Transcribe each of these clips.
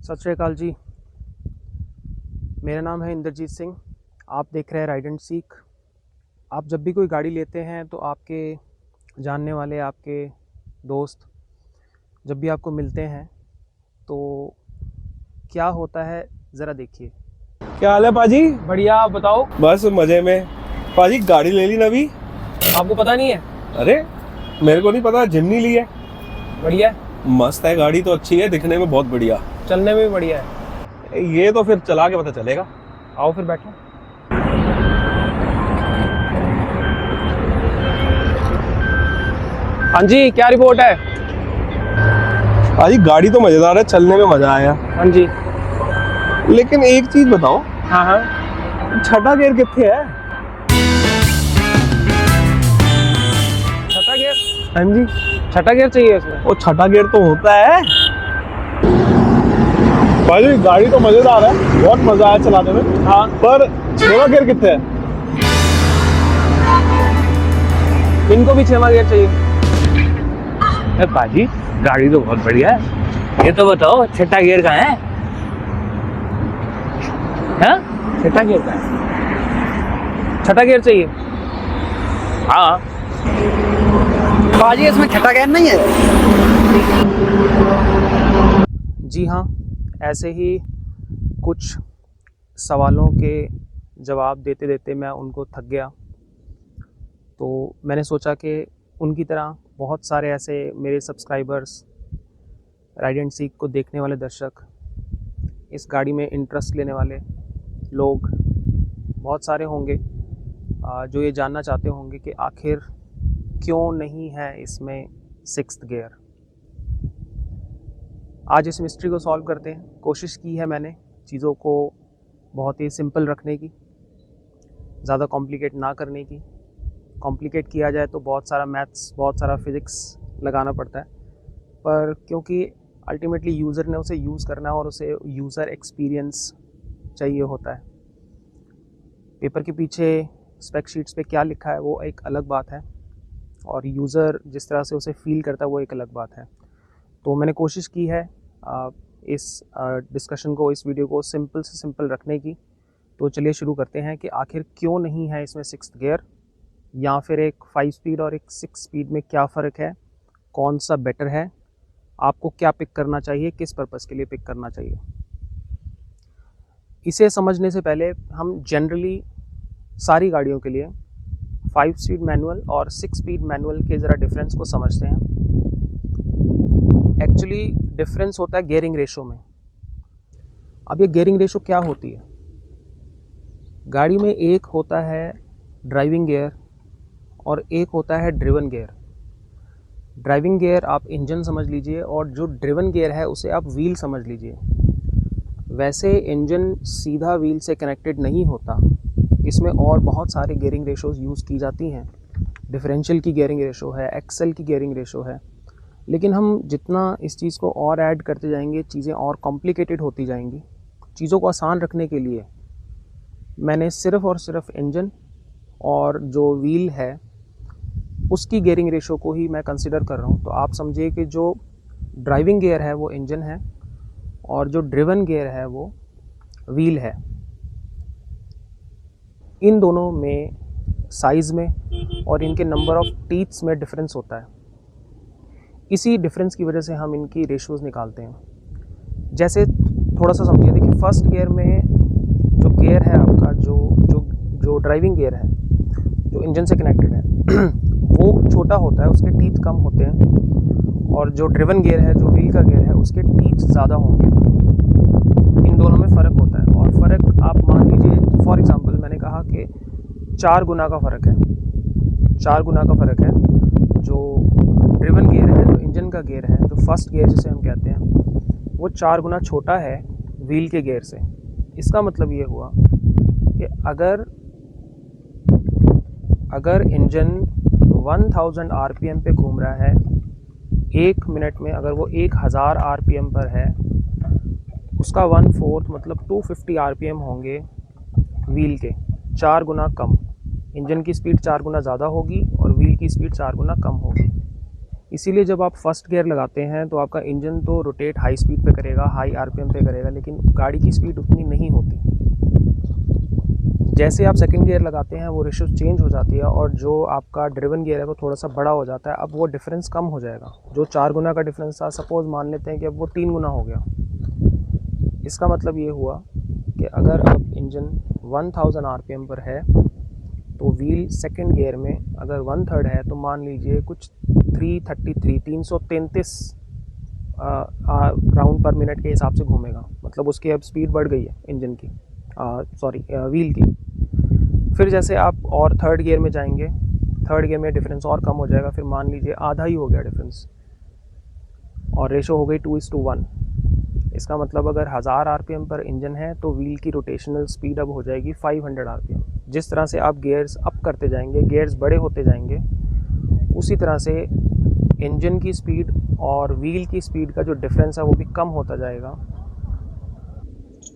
सत श्री अकाल जी। मेरा नाम है इंद्रजीत सिंह। आप देख रहे हैं राइड एंड सीख। आप जब भी कोई गाड़ी लेते हैं तो आपके जानने वाले, आपके दोस्त जब भी आपको मिलते हैं तो क्या होता है ज़रा देखिए। क्या हाल है पाजी? बढ़िया, आप बताओ। बस मजे में। पाजी गाड़ी ले ली ना अभी? आपको पता नहीं है? अरे मेरे को नहीं पता, जिमनी ली है। बढ़िया, मस्त है गाड़ी तो, अच्छी है, दिखने में बहुत बढ़िया। चलने में भी बढ़िया है। ये तो फिर चला के पता चलेगा। आओ फिर बैठो। हाँ जी, क्या रिपोर्ट है? पाजी गाड़ी तो मजेदार है, चलने में मजा आया, हाँ जी। लेकिन एक चीज बताओ, हाँ हाँ। छठा गियर कितने है? छठा गियर? हाँ जी। छठा गियर चाहिए इसमें? वो छठा गियर तो होता है। पाजी गाड़ी तो मजेदार है, बहुत मजा आया चलाने में। हाँ। पर छठा गियर कितने है? इनको भी 6वां गियर चाहिए। पाजी गाड़ी तो बहुत बढ़िया है, ये तो बताओ छठा गियर का है? हाँ? छठा गियर का है? छठा गियर चाहिए? हाँ। बाजी इसमें छठा गियर नहीं है? जी हाँ, ऐसे ही कुछ सवालों के जवाब देते देते मैं उनको थक गया, तो मैंने सोचा कि उनकी तरह बहुत सारे ऐसे मेरे सब्सक्राइबर्स, राइड एंड सीख को देखने वाले दर्शक, इस गाड़ी में इंटरेस्ट लेने वाले लोग बहुत सारे होंगे जो ये जानना चाहते होंगे कि आखिर क्यों नहीं है इसमें 6th गियर। आज इस मिस्ट्री को सॉल्व करते हैं। कोशिश की है मैंने चीज़ों को बहुत ही सिंपल रखने की, ज़्यादा कॉम्प्लिकेट ना करने की। कॉम्प्लिकेट किया जाए तो बहुत सारा मैथ्स, बहुत सारा फिज़िक्स लगाना पड़ता है, पर क्योंकि अल्टीमेटली यूज़र ने उसे यूज़ करना है और उसे यूज़र एक्सपीरियंस चाहिए होता है। पेपर के पीछे स्पेक शीट्स पे क्या लिखा है वो एक अलग बात है, और यूज़र जिस तरह से उसे फील करता है वो एक अलग बात है। तो मैंने कोशिश की है इस डिस्कशन को, इस वीडियो को सिंपल से सिंपल रखने की। तो चलिए शुरू करते हैं कि आखिर क्यों नहीं है इसमें 6th गियर, या फिर एक 5 स्पीड और एक 6 स्पीड में क्या फ़र्क है, कौन सा बेटर है, आपको क्या पिक करना चाहिए, किस पर्पज़ के लिए पिक करना चाहिए। इसे समझने से पहले हम जनरली सारी गाड़ियों के लिए 5 स्पीड मैनुअल और 6 स्पीड मैनुअल के ज़रा डिफरेंस को समझते हैं। एक्चुअली डिफरेंस होता है गियरिंग रेशो में। अब ये गियरिंग रेशो क्या होती है? गाड़ी में एक होता है ड्राइविंग गियर और एक होता है ड्रिवन गियर। ड्राइविंग गियर आप इंजन समझ लीजिए, और जो ड्रिवन गियर है उसे आप व्हील समझ लीजिए। वैसे इंजन सीधा व्हील से कनेक्टेड नहीं होता, इसमें और बहुत सारे गियरिंग रेशोज़ यूज़ की जाती हैं। डिफरेंशियल की गियरिंग रेशो है, एक्सेल की गियरिंग रेशो है, लेकिन हम जितना इस चीज़ को और ऐड करते जाएंगे चीज़ें और कॉम्प्लिकेटेड होती जाएंगी। चीज़ों को आसान रखने के लिए मैंने सिर्फ़ और सिर्फ इंजन और जो व्हील है उसकी गियरिंग रेशो को ही मैं कंसिडर कर रहा हूँ। तो आप समझिए कि जो ड्राइविंग गियर है वो इंजन है और जो ड्रिवन गियर है वो व्हील है। इन दोनों में साइज़ में और इनके नंबर ऑफ टीथ्स में डिफरेंस होता है। इसी डिफरेंस की वजह से हम इनकी रेशोज़ निकालते हैं। जैसे थोड़ा सा समझिए, देखिए फर्स्ट गियर में जो गियर है आपका, जो ड्राइविंग गियर है जो इंजन से कनेक्टेड है वो छोटा होता है, उसके टीथ कम होते हैं, और जो ड्रिवन गियर है, जो व्हील का गियर है, उसके टीथ ज़्यादा होंगे। इन दोनों में फ़र्क होता है, और फ़र्क आप मान लीजिए फॉर एग्ज़ाम्पल मैंने कहा कि 4 गुना का फ़र्क है। 4 गुना का फ़र्क है। जो ड्रिवन गियर है, जो इंजन का गियर है, जो फर्स्ट गियर जिसे हम कहते हैं, वो 4 गुना छोटा है व्हील के गियर से। इसका मतलब ये हुआ कि अगर इंजन 1000 आरपीएम पे घूम रहा है 1 मिनट में, अगर वो 1000 आरपीएम पर है, उसका 1/4 मतलब 250 आरपीएम होंगे व्हील के, 4 गुना कम। इंजन की स्पीड 4 गुना ज़्यादा होगी और व्हील की स्पीड 4 गुना कम होगी। इसीलिए जब आप फर्स्ट गियर लगाते हैं तो आपका इंजन तो रोटेट हाई स्पीड पे करेगा, हाई आरपीएम पे करेगा, लेकिन गाड़ी की स्पीड उतनी नहीं होती। जैसे आप सेकंड गियर लगाते हैं वो रेशो चेंज हो जाती है और जो आपका ड्रिवन गियर है वो थोड़ा सा बड़ा हो जाता है। अब वो डिफरेंस कम हो जाएगा। जो 4 गुना का डिफरेंस था, सपोज मान लेते हैं कि अब वो 3 गुना हो गया। इसका मतलब ये हुआ कि अगर अब इंजन 1000 आरपीएम पर है तो व्हील सेकंड गियर में अगर 1/3 है तो मान लीजिए कुछ 333 राउंड पर मिनट के हिसाब से घूमेगा। मतलब उसकी अब स्पीड बढ़ गई है इंजन की, व्हील की। फिर जैसे आप और थर्ड गियर में जाएंगे, थर्ड गियर में डिफरेंस और कम हो जाएगा। फिर मान लीजिए आधा ही हो गया डिफरेंस और रेशो हो गई 2:1। इसका मतलब अगर 1000 आरपीएम पर इंजन है तो व्हील की रोटेशनल स्पीड अब हो जाएगी 500 आरपीएम। जिस तरह से आप गियर्स अप करते जाएंगे, गियर्स बड़े होते जाएंगे, उसी तरह से इंजन की स्पीड और व्हील की स्पीड का जो डिफरेंस है वो भी कम होता जाएगा।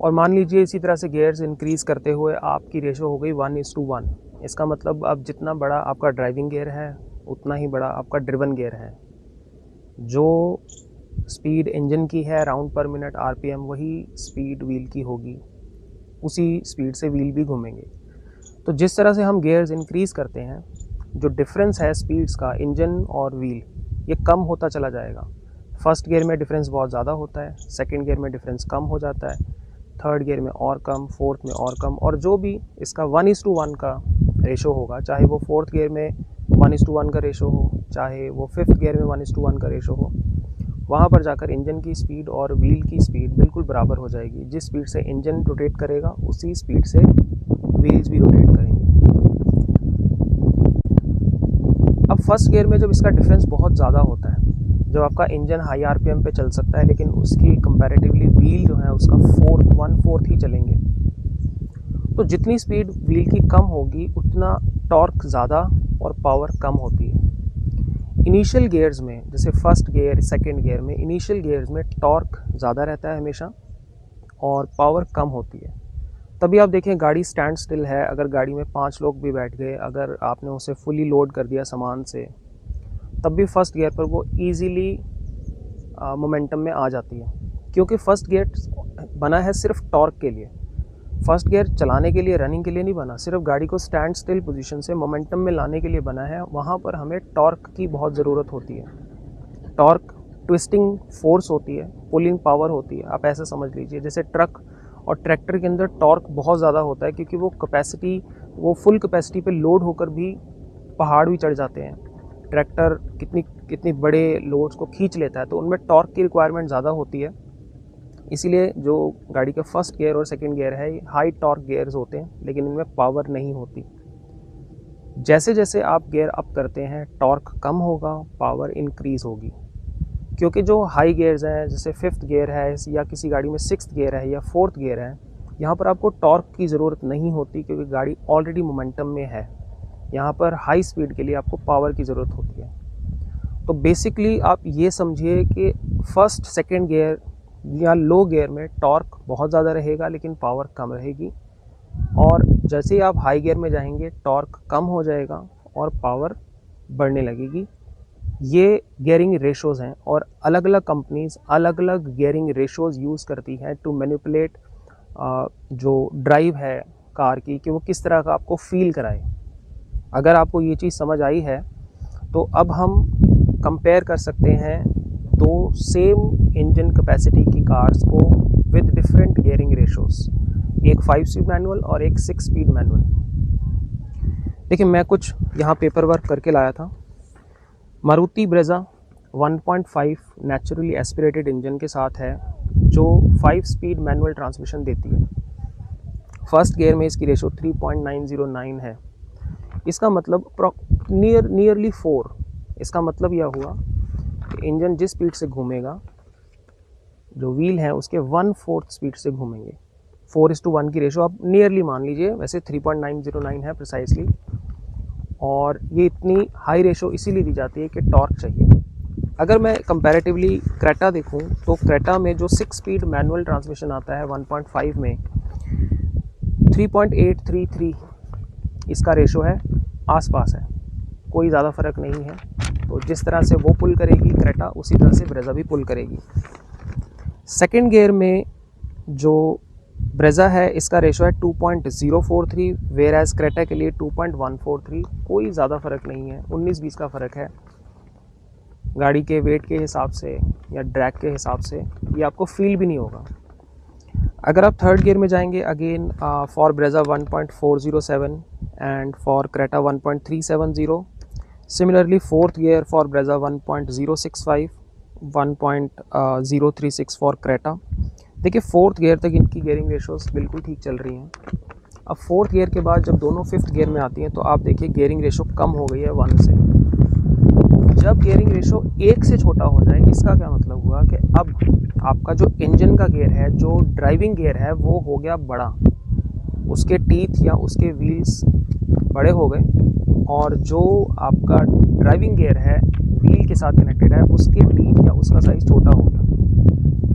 और मान लीजिए इसी तरह से गियर्स इंक्रीज़ करते हुए आपकी रेशो हो गई 1:1। इसका मतलब अब जितना बड़ा आपका ड्राइविंग गियर है उतना ही बड़ा आपका ड्रिवन गियर है। जो स्पीड इंजन की है राउंड पर मिनट आरपीएम, वही स्पीड व्हील की होगी, उसी स्पीड से व्हील भी घूमेंगे। तो जिस तरह से हम गियर्स इंक्रीज़ करते हैं, जो डिफरेंस है स्पीड्स का इंजन और व्हील, ये कम होता चला जाएगा। फर्स्ट गियर में डिफरेंस बहुत ज़्यादा होता है, सेकंड गियर में डिफरेंस कम हो जाता है, थर्ड गियर में और कम, फोर्थ में और कम। और जो भी इसका 1:1 का रेशो होगा, चाहे वो फोर्थ गियर में 1:1 का रेशो हो, चाहे वो फिफ्थ गियर में 1:1 का रेशो हो, वहाँ पर जाकर इंजन की स्पीड और व्हील की स्पीड बिल्कुल बराबर हो जाएगी। जिस स्पीड से इंजन रोटेट करेगा उसी स्पीड से व्हील्स भी रोटेट करेंगे। अब फर्स्ट गियर में जब इसका डिफरेंस बहुत ज़्यादा होता है, जब आपका इंजन हाई आरपीएम पे चल सकता है लेकिन उसकी कंपैरेटिवली व्हील जो है उसका 1/4 ही चलेंगे, तो जितनी स्पीड व्हील की कम होगी उतना टॉर्क ज़्यादा और पावर कम होती है। इनिशियल गियर्स में, जैसे फर्स्ट गियर सेकंड गियर में, इनिशियल गियर्स में टॉर्क ज़्यादा रहता है हमेशा और पावर कम होती है। तभी आप देखें गाड़ी स्टैंड स्टिल है, अगर गाड़ी में 5 लोग भी बैठ गए, अगर आपने उसे फुली लोड कर दिया सामान से, तब भी फर्स्ट गियर पर वो ईज़िली मोमेंटम में आ जाती है, क्योंकि फर्स्ट गियर बना है सिर्फ टॉर्क के लिए। फर्स्ट गियर चलाने के लिए, रनिंग के लिए नहीं बना, सिर्फ गाड़ी को स्टैंड स्टिल पोजीशन से मोमेंटम में लाने के लिए बना है। वहाँ पर हमें टॉर्क की बहुत ज़रूरत होती है। टॉर्क ट्विस्टिंग फोर्स होती है, पुलिंग पावर होती है। आप ऐसे समझ लीजिए जैसे ट्रक और ट्रैक्टर के अंदर टॉर्क बहुत ज़्यादा होता है, क्योंकि वो फुल कैपेसिटी पे लोड होकर भी पहाड़ भी चढ़ जाते हैं। ट्रैक्टर कितनी बड़े लोड्स को खींच लेता है, तो उनमें टॉर्क की रिक्वायरमेंट ज़्यादा होती है। इसीलिए जो गाड़ी का फर्स्ट गियर और सेकंड गियर है, हाई टॉर्क गियर्स होते हैं, लेकिन इनमें पावर नहीं होती। जैसे जैसे आप गियर अप करते हैं टॉर्क कम होगा, पावर इंक्रीज़ होगी। क्योंकि जो हाई गियर्स हैं, जैसे फिफ्थ गियर है या किसी गाड़ी में सिक्स्थ गियर है या फोर्थ गियर है, यहाँ पर आपको टॉर्क की ज़रूरत नहीं होती, क्योंकि गाड़ी ऑलरेडी मोमेंटम में है। यहाँ पर हाई स्पीड के लिए आपको पावर की ज़रूरत होती है। तो बेसिकली आप ये समझिए कि फर्स्ट सेकंड गियर या लो गियर में टॉर्क बहुत ज़्यादा रहेगा लेकिन पावर कम रहेगी, और जैसे ही आप हाई गियर में जाएंगे टॉर्क कम हो जाएगा और पावर बढ़ने लगेगी। ये गियरिंग रेशोज़ हैं और अलग अलग कंपनीज़ अलग अलग गियरिंग रेशोज़ यूज़ करती हैं टू मैनिपुलेट जो ड्राइव है कार की, कि वो किस तरह का आपको फील कराए। अगर आपको ये चीज़ समझ आई है तो अब हम कंपेयर कर सकते हैं दो सेम इंजन कैपेसिटी की कार्स को विद डिफरेंट गियरिंग रेशोज़, एक 5 स्पीड मैनुअल और एक 6 स्पीड मैनुअल। देखिए मैं कुछ यहाँ पेपर वर्क करके लाया था। Maruti Brezza 1.5 naturally aspirated engine के साथ है, जो 5 स्पीड मैनुअल ट्रांसमिशन देती है। फर्स्ट गियर में इसकी रेशो 3.909 है। इसका मतलब नियरली 4। इसका मतलब यह हुआ कि इंजन जिस स्पीड से घूमेगा, जो व्हील है उसके 1/4 स्पीड से घूमेंगे। 4:1 की रेशो आप नियरली मान लीजिए, वैसे 3.909 है प्रिसाइसली। और ये इतनी हाई रेशो इसीलिए दी जाती है कि टॉर्क चाहिए। अगर मैं कंपैरेटिवली क्रेटा देखूं तो क्रेटा में जो 6 स्पीड मैनुअल ट्रांसमिशन आता है 1.5 में, 3.833 इसका रेशो है, आसपास है, कोई ज़्यादा फ़र्क नहीं है। तो जिस तरह से वो पुल करेगी क्रेटा, उसी तरह से ब्रेजा भी पुल करेगी। सेकंड गियर में जो ब्रेजा है इसका रेशो है 2.043, वेयर एज क्रेटा के लिए 2.143। कोई ज़्यादा फ़र्क नहीं है, 19-20 का फ़र्क है। गाड़ी के वेट के हिसाब से या ड्रैग के हिसाब से ये आपको फील भी नहीं होगा। अगर आप थर्ड गियर में जाएंगे, again for Brezza 1.407 and for Creta 1.370। Similarly fourth gear for Brezza 1.065, 1.036 for Creta. देखिए फोर्थ गियर तक इनकी गियरिंग रेशोस बिल्कुल ठीक चल रही हैं। अब फोर्थ गियर के बाद जब दोनों फिफ्थ गियर में आती हैं तो आप देखिए गियरिंग रेशो कम हो गई है 1 से। जब गियरिंग रेशो 1 से छोटा हो जाए, इसका क्या मतलब हुआ कि अब आपका जो इंजन का गियर है, जो ड्राइविंग गियर है, वो हो गया बड़ा, उसके टीथ या उसके व्हील्स बड़े हो गए, और जो आपका ड्राइविंग गियर है व्हील के साथ कनेक्टेड है, उसके टीथ या उसका साइज़ छोटा हो गया।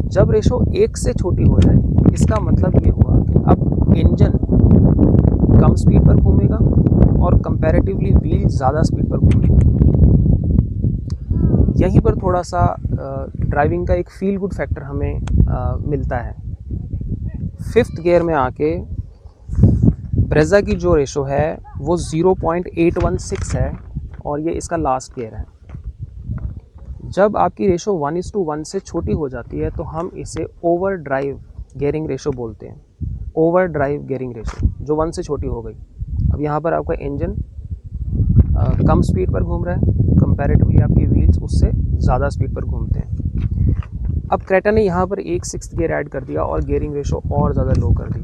जब रेशो 1 से छोटी हो जाए, इसका मतलब ये हुआ कि अब इंजन कम स्पीड पर घूमेगा और कंपैरेटिवली व्हील ज़्यादा स्पीड पर घूमेगा। यहीं पर थोड़ा सा ड्राइविंग का एक फील गुड फैक्टर हमें मिलता है। फिफ्थ गियर में आके ब्रेजा की जो रेशो है वो 0.816 है और ये इसका लास्ट गियर है। जब आपकी रेशो 1:1 से छोटी हो जाती है तो हम इसे ओवर ड्राइव गियरिंग रेशो बोलते हैं। ओवर ड्राइव गियरिंग रेशो जो 1 से छोटी हो गई। अब यहाँ पर आपका इंजन कम स्पीड पर घूम रहा है, कंपैरेटिवली आपकी व्हील्स उससे ज़्यादा स्पीड पर घूमते हैं। अब क्रेटा ने यहाँ पर एक सिक्स्थ गियर ऐड कर दिया और गियरिंग रेशो और ज़्यादा लो कर दी,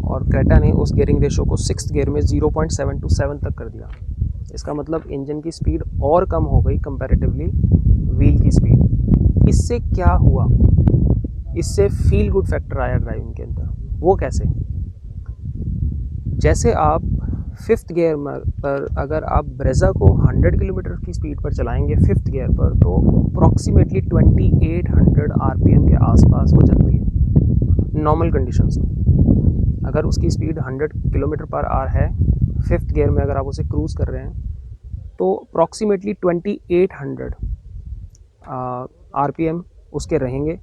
और क्रेटा ने उस गियरिंग रेशो को सिक्स्थ गियर में 0.727 तक कर दिया। इसका मतलब इंजन की स्पीड और कम हो गई कंपैरेटिवली व्हील की स्पीड। इससे क्या हुआ? इससे फील गुड फैक्टर आया ड्राइविंग के अंदर। वो कैसे? जैसे आप फिफ्थ गियर पर अगर आप ब्रेजा को 100 किलोमीटर की स्पीड पर चलाएंगे फिफ्थ गियर पर, तो अप्रॉक्सीमेटली 2800 आरपीएम के आसपास वो चलती है नॉर्मल कंडीशंस में। अगर उसकी स्पीड 100 किलोमीटर पर आवर है फिफ्थ गियर में, अगर आप उसे क्रूज़ कर रहे हैं तो अप्रॉक्सीमेटली 2800 आरपीएम उसके रहेंगे।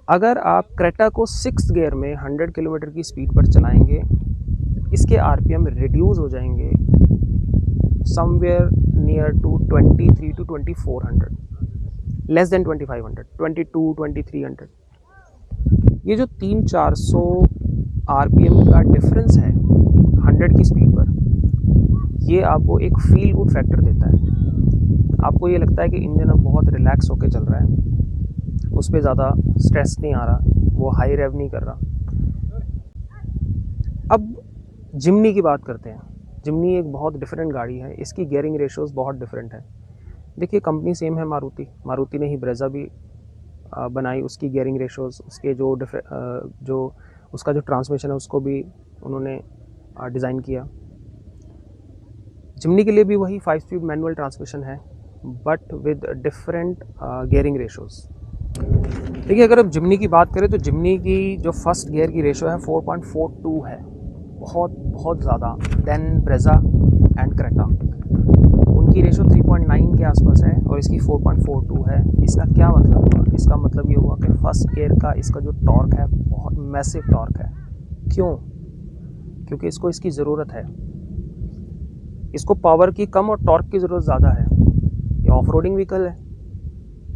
अगर आप क्रेटा को सिक्स्थ गियर में 100 किलोमीटर की स्पीड पर चलाएंगे, इसके आरपीएम रिड्यूस हो जाएंगे somewhere near to 23 to 2400, less than 2500, 22, 2300। ये जो 300-400 आरपीएम का डिफरेंस है 100 की स्पीड पर, ये आपको एक फील गुड फैक्टर देता है। आपको ये लगता है कि इंजन अब बहुत रिलैक्स होकर चल रहा है, उस पर ज़्यादा स्ट्रेस नहीं आ रहा, वो हाई रेव नहीं कर रहा। अब जिमनी की बात करते हैं। जिमनी एक बहुत डिफरेंट गाड़ी है, इसकी गियरिंग रेशोज़ बहुत डिफरेंट है। देखिए कंपनी सेम है मारुति ने ही ब्रेजा भी बनाई, उसकी गियरिंग रेशोज़, उसके जो उसका जो ट्रांसमिशन है उसको भी उन्होंने डिज़ाइन किया। जिमनी के लिए भी वही 5 स्पीड मैनुअल ट्रांसमिशन है, but with different gearing ratios. देखिए अगर अब जिमनी की बात करें तो जिमनी की जो फर्स्ट गियर की रेशो है 4.42 है, बहुत ज़्यादा देन ब्रेजा एंड क्रेटा। उनकी रेशो 3.9 के आसपास है और इसकी 4.42 है। इसका क्या मतलब हुआ? इसका मतलब ये हुआ कि फर्स्ट गियर का इसका जो टॉर्क है बहुत मैसिव टॉर्क है। क्यों? क्योंकि इसको इसकी ज़रूरत है। इसको पावर की कम और टॉर्क की ज़रूरत ज़्यादा है। ये ऑफ रोडिंग व्हीकल है,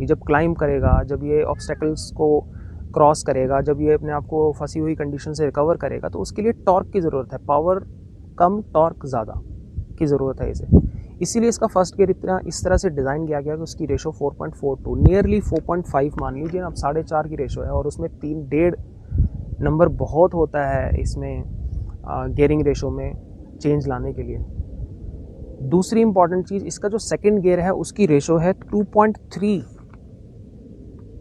ये जब क्लाइंब करेगा, जब ये ऑब्स्टेकल्स को क्रॉस करेगा, जब ये अपने आप को फंसी हुई कंडीशन से रिकवर करेगा, तो उसके लिए टॉर्क की ज़रूरत है। पावर कम टॉर्क ज़्यादा की ज़रूरत है इसे। इसीलिए इसका फर्स्ट गियर इस तरह से डिज़ाइन किया गया कि उसकी रेशो 4.42 नियरली 4.5 मान लीजिए, अब 4.5 की रेशो है और उसमें 3.5 नंबर बहुत होता है इसमें गियरिंग रेशो में चेंज लाने के लिए। दूसरी इंपॉर्टेंट चीज़, इसका जो सेकंड गियर है उसकी रेशो है 2.3।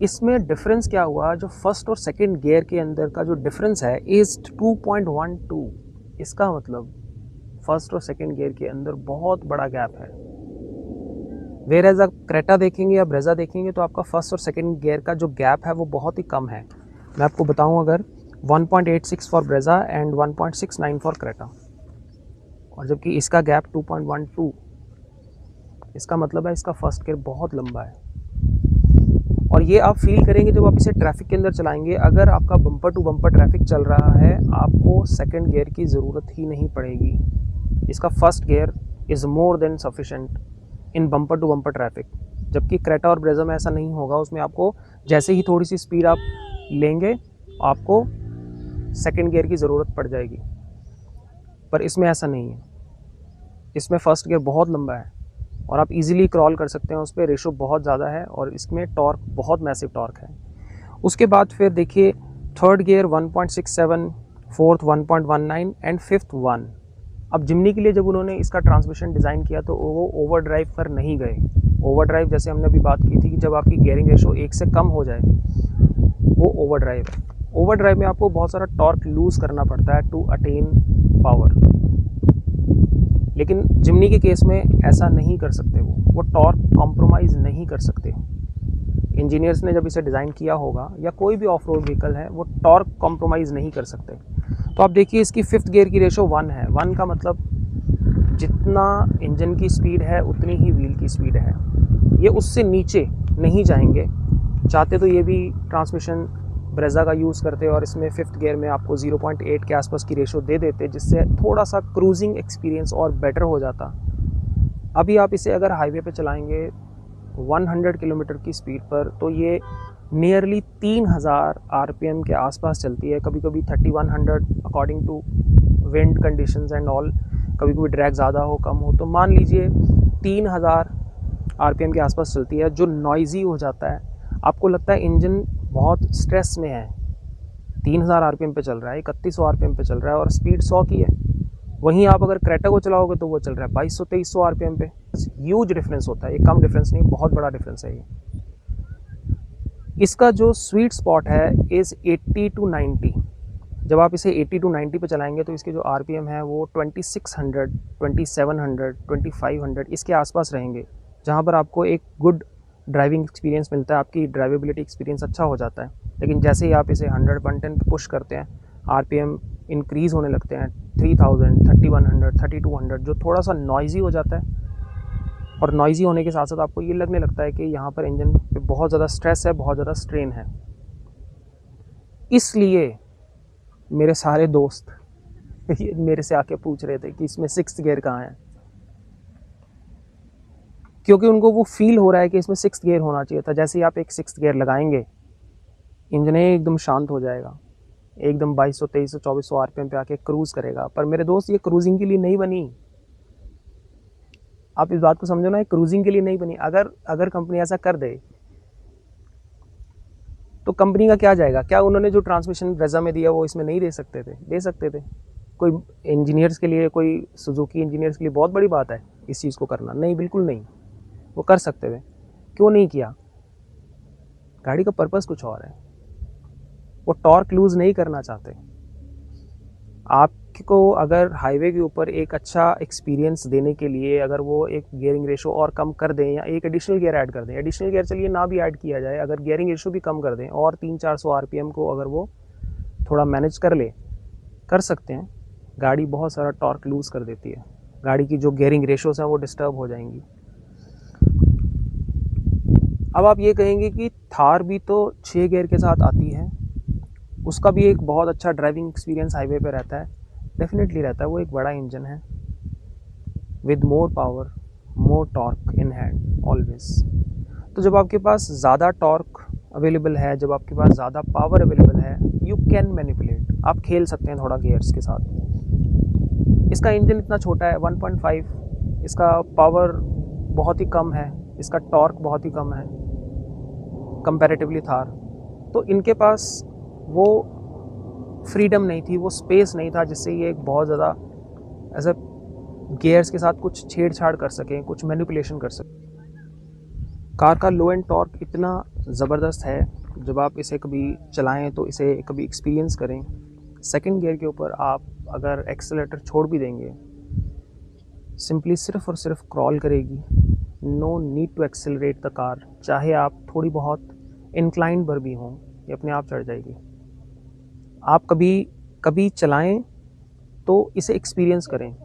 इसमें डिफरेंस क्या हुआ? जो फर्स्ट और सेकंड गियर के अंदर का जो डिफरेंस है इज़ 2.12। इसका मतलब फर्स्ट और सेकंड गियर के अंदर बहुत बड़ा गैप है। वेयर एज आप क्रेटा देखेंगे या ब्रेजा देखेंगे तो आपका फर्स्ट और सेकंड गियर का जो गैप है वो बहुत ही कम है। मैं आपको बताऊं, अगर 1.86 for Brezza and 1.69 for Creta, और जबकि इसका गैप 2.12। इसका मतलब है इसका फर्स्ट गियर बहुत लंबा है। और ये आप फील करेंगे जब आप इसे ट्रैफिक के अंदर चलाएंगे। अगर आपका बम्पर टू बम्पर ट्रैफिक चल रहा है, आपको सेकंड गियर की ज़रूरत ही नहीं पड़ेगी। इसका first gear is more than sufficient in bumper to bumper traffic. जबकि क्रेटा और ब्रेजा में ऐसा नहीं होगा, उसमें आपको जैसे ही थोड़ी सी स्पीड आप लेंगे आपको सेकंड गियर की ज़रूरत पड़ जाएगी, पर इसमें ऐसा नहीं है। इसमें फर्स्ट गियर बहुत लंबा है और आप इजीली क्रॉल कर सकते हैं उस पर। रेशो बहुत ज़्यादा है और इसमें टॉर्क बहुत मैसिव टॉर्क है। उसके बाद फिर देखिए third gear 1.67, fourth 1.19 and fifth 1। अब जिमनी के लिए जब उन्होंने इसका ट्रांसमिशन डिज़ाइन किया तो वो ओवर ड्राइव पर नहीं गए। ओवर ड्राइव जैसे हमने अभी बात की थी कि जब आपकी गियरिंग रेशो 1 से कम हो जाए, वो ओवर ड्राइव है। ओवर ड्राइव में आपको बहुत सारा टॉर्क लूज़ करना पड़ता है टू अटेन पावर, लेकिन जिमनी के केस में ऐसा नहीं कर सकते। वो टॉर्क कॉम्प्रोमाइज़ नहीं कर सकते। इंजीनियर्स ने जब इसे डिज़ाइन किया होगा, या कोई भी ऑफ रोड व्हीकल है, वो टॉर्क कॉम्प्रोमाइज़ नहीं कर सकते। तो आप देखिए इसकी फिफ्थ गियर की रेशो 1 है। 1 का मतलब जितना इंजन की स्पीड है उतनी ही व्हील की स्पीड है। ये उससे नीचे नहीं जाएंगे। चाहते तो ये भी ट्रांसमिशन ब्रेजा का यूज़ करते और इसमें फिफ्थ गियर में आपको 0.8 के आसपास की रेशो दे देते, जिससे थोड़ा सा क्रूजिंग एक्सपीरियंस और बेटर हो जाता। अभी आप इसे अगर हाईवे पे चलाएंगे 100 किलोमीटर की स्पीड पर, तो ये नियरली 3000 आरपीएम के आसपास चलती है। कभी कभी 3100 according to wind conditions and all. कभी कभी ड्रैग ज़्यादा हो कम हो, तो मान लीजिए 3000 आरपीएम के आसपास चलती है, जो नॉइज़ी हो जाता है। आपको लगता है इंजन बहुत स्ट्रेस में है। 3000 आरपीएम पे चल रहा है, 3100 आरपीएम पे चल रहा है और स्पीड 100 की है। वहीं आप अगर क्रेटा को चलाओगे तो वो चल रहा है 2200-2300 आरपीएम पे। ह्यूज डिफरेंस होता है, ये कम डिफरेंस नहीं, बहुत बड़ा डिफरेंस है ये। इसका जो स्वीट स्पॉट है इज़ 80 to 90। जब आप इसे 80 to 90 पे चलाएंगे तो इसके जो आरपीएम है वो 2600, 2700, 2500 इसके आसपास रहेंगे, जहाँ पर आपको एक गुड ड्राइविंग एक्सपीरियंस मिलता है, आपकी ड्राइवेबिलिटी एक्सपीरियंस अच्छा हो जाता है। लेकिन जैसे ही आप इसे 100-110 पे पुश करते हैं, आरपीएम इंक्रीज़ होने लगते हैं 3000, 3100, 3200, जो थोड़ा सा नॉइज़ी हो जाता है। और नॉइज़ी होने के साथ साथ आपको ये लगने लगता है कि यहाँ पर इंजन पे बहुत ज़्यादा स्ट्रेस है, बहुत ज़्यादा स्ट्रेन है। इसलिए मेरे सारे दोस्त मेरे से आके पूछ रहे थे कि इसमें सिक्स्थ गियर कहाँ है, क्योंकि उनको वो फील हो रहा है कि इसमें सिक्स्थ गियर होना चाहिए था। जैसे ही आप एक सिक्स्थ गियर लगाएंगे, इंजन एकदम शांत हो जाएगा, एकदम 2200, 2300, 2400 आरपीएम पे आके क्रूज़ करेगा। पर मेरे दोस्त, ये क्रूजिंग के लिए नहीं बनी। आप इस बात को समझो ना, क्रूजिंग के लिए नहीं बनी। अगर कंपनी ऐसा कर दे तो कंपनी का क्या जाएगा? क्या उन्होंने जो ट्रांसमिशन ब्रेजा में दिया वो इसमें नहीं दे सकते थे? दे सकते थे। कोई इंजीनियर्स के लिए, कोई सुजुकी इंजीनियर्स के लिए बहुत बड़ी बात है इस चीज़ को करना? नहीं, बिल्कुल नहीं। वो कर सकते थे, क्यों नहीं किया? गाड़ी का पर्पस कुछ और है। वो टॉर्क लूज़ नहीं करना चाहते। आपको अगर हाईवे के ऊपर एक अच्छा एक्सपीरियंस देने के लिए अगर वो एक गियरिंग रेशो और कम कर दें या एक एडिशनल गियर ऐड कर दें, एडिशनल गियर चलिए ना भी ऐड किया जाए, अगर गियरिंग रेशो भी कम कर दें और 300-400 आरपीएम को अगर वो थोड़ा मैनेज कर सकते हैं, गाड़ी बहुत सारा टॉर्क लूज़ कर देती है। गाड़ी की जो गियरिंग रेशोज़ हैं वो डिस्टर्ब हो जाएंगी। अब आप ये कहेंगे कि थार भी तो 6 गियर के साथ आती है, उसका भी एक बहुत अच्छा ड्राइविंग एक्सपीरियंस हाईवे पे रहता है। डेफिनेटली रहता है, वो एक बड़ा इंजन है with more power, more torque in hand always. तो जब आपके पास ज़्यादा टॉर्क अवेलेबल है, जब आपके पास ज़्यादा पावर अवेलेबल है, यू कैन मैनिपुलेट, आप खेल सकते हैं थोड़ा गियर्स के साथ। इसका इंजन इतना छोटा है 1.5, इसका पावर बहुत ही कम है, इसका टॉर्क बहुत ही कम है कंपैरेटिवली थार। तो इनके पास वो फ्रीडम नहीं थी, वो स्पेस नहीं था जिससे ये एक बहुत ज़्यादा ऐसे गियर्स के साथ कुछ छेड़छाड़ कर सकें, कुछ मैनिपुलेशन कर सकें। कार का लो एंड टॉर्क इतना ज़बरदस्त है, जब आप इसे कभी चलाएं तो इसे कभी एक्सपीरियंस करें। सेकंड गियर के ऊपर आप अगर एक्सेलेरेटर छोड़ भी देंगे, सिंपली सिर्फ और सिर्फ क्रॉल करेगी। No need to accelerate the car. चाहे आप थोड़ी बहुत इंक्लाइंड पर भी हों, ये अपने आप चढ़ जाएगी। आप कभी चलाएं तो इसे एक्सपीरियंस करें।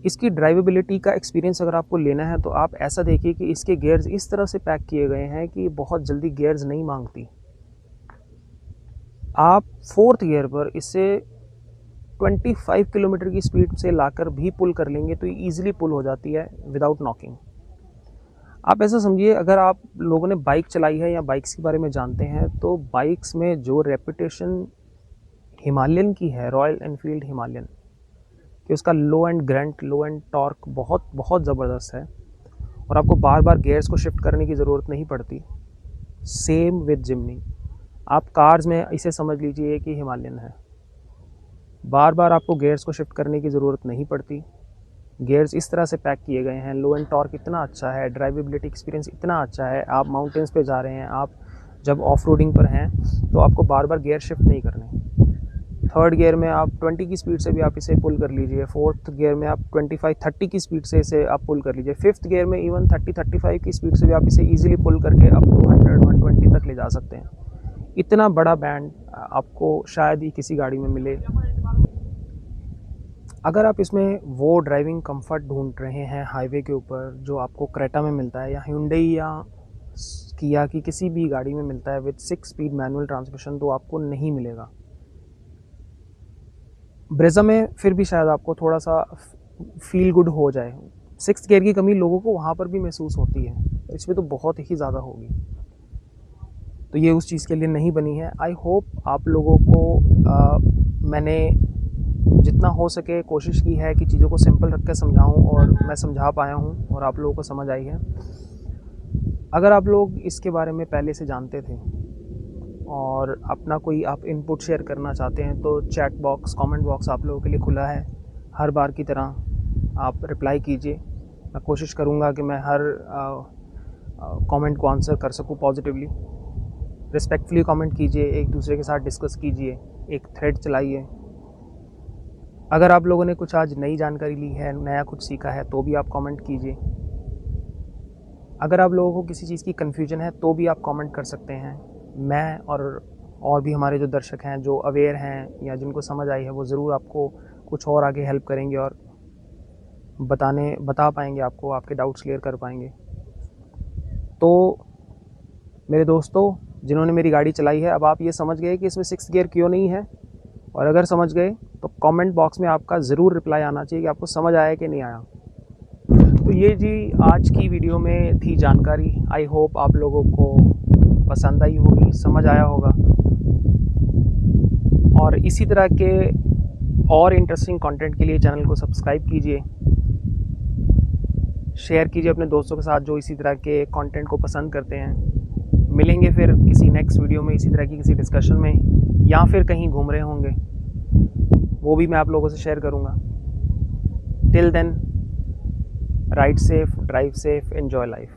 इसकी ड्राइवेबिलिटी का एक्सपीरियंस अगर आपको लेना है तो आप ऐसा देखिए कि इसके गियर्स इस तरह से पैक किए गए हैं कि बहुत जल्दी गियर्स नहीं मांगती। आप 4th गियर पर इसे 25 किलोमीटर की स्पीड से लाकर भी पुल कर लेंगे तो ये ईजिली पुल हो जाती है विदाउट नॉकिंग। आप ऐसा समझिए, अगर आप लोगों ने बाइक चलाई है या बाइक्स के बारे में जानते हैं तो बाइक्स में जो रेपुटेशन हिमालयन की है, रॉयल एनफील्ड हिमालयन, कि उसका low end grunt, low end torque बहुत बहुत ज़बरदस्त है और आपको बार बार गियर्स को शिफ्ट करने की ज़रूरत नहीं पड़ती। Same with Jimny. आप कार्स में इसे समझ लीजिए कि हिमालयन है, बार बार आपको गियर्स को शिफ्ट करने की ज़रूरत नहीं पड़ती। गियर्स इस तरह से पैक किए गए हैं, लो एंड टॉर्क इतना अच्छा है, ड्राइवेबिलिटी एक्सपीरियंस इतना अच्छा है। आप माउंटेन्स पे जा रहे हैं, आप जब ऑफ रोडिंग पर हैं तो आपको बार बार गियर शिफ्ट नहीं करने। 3rd गियर में आप 20 की स्पीड से भी आप इसे पुल कर लीजिए। 4th गियर में आप 25-30 की स्पीड से इसे आप पुल कर लीजिए। 5th गियर में इवन 30-35 की स्पीड से भी आप इसे ईजिली पुल करके अप टू 100-120 तक ले जा सकते हैं। इतना बड़ा बैंड आपको शायद ही किसी गाड़ी में मिले। अगर आप इसमें वो ड्राइविंग कंफर्ट ढूंढ रहे हैं हाईवे के ऊपर जो आपको क्रेटा में मिलता है या hyundai या किया की किसी भी गाड़ी में मिलता है विद 6 स्पीड मैनुअल ट्रांसमिशन, तो आपको नहीं मिलेगा। ब्रेजा में फिर भी शायद आपको थोड़ा सा फील गुड हो जाए। 6th गियर की कमी लोगों को वहाँ पर भी महसूस होती है, इसमें तो बहुत ही ज़्यादा होगी। तो ये उस चीज़ के लिए नहीं बनी है। आई होप आप लोगों को मैंने जितना हो सके कोशिश की है कि चीज़ों को सिंपल रख कर समझाऊँ और मैं समझा पाया हूँ और आप लोगों को समझ आई है। अगर आप लोग इसके बारे में पहले से जानते थे और अपना कोई आप इनपुट शेयर करना चाहते हैं तो चैट बॉक्स, कमेंट बॉक्स आप लोगों के लिए खुला है। हर बार की तरह आप रिप्लाई कीजिए। मैं कोशिश करूँगा कि मैं हर कमेंट को आंसर कर सकूँ पॉजिटिवली। रिस्पेक्टफुली कमेंट कीजिए, एक दूसरे के साथ डिस्कस कीजिए, एक थ्रेड चलाइए। अगर आप लोगों ने कुछ आज नई जानकारी ली है, नया कुछ सीखा है तो भी आप कमेंट कीजिए। अगर आप लोगों को किसी चीज़ की कन्फ्यूजन है तो भी आप कमेंट कर सकते हैं। मैं और भी हमारे जो दर्शक हैं जो अवेयर हैं या जिनको समझ आई है वो ज़रूर आपको कुछ और आगे हेल्प करेंगे और बता पाएंगे, आपको आपके डाउट्स क्लियर कर पाएंगे। तो मेरे दोस्तों जिन्होंने मेरी गाड़ी चलाई है, अब आप ये समझ गए कि इसमें 6th गियर क्यों नहीं है, और अगर समझ गए तो कमेंट बॉक्स में आपका ज़रूर रिप्लाई आना चाहिए कि आपको समझ आया कि नहीं आया। तो ये जी आज की वीडियो में थी जानकारी। आई होप आप लोगों को पसंद आई होगी, समझ आया होगा। और इसी तरह के और इंटरेस्टिंग कंटेंट के लिए चैनल को सब्सक्राइब कीजिए, शेयर कीजिए अपने दोस्तों के साथ जो इसी तरह के कंटेंट को पसंद करते हैं। मिलेंगे फिर किसी नेक्स्ट वीडियो में इसी तरह की किसी डिस्कशन में, या फिर कहीं घूम रहे होंगे वो भी मैं आप लोगों से शेयर करूँगा। Till then, ride safe, drive safe, enjoy life.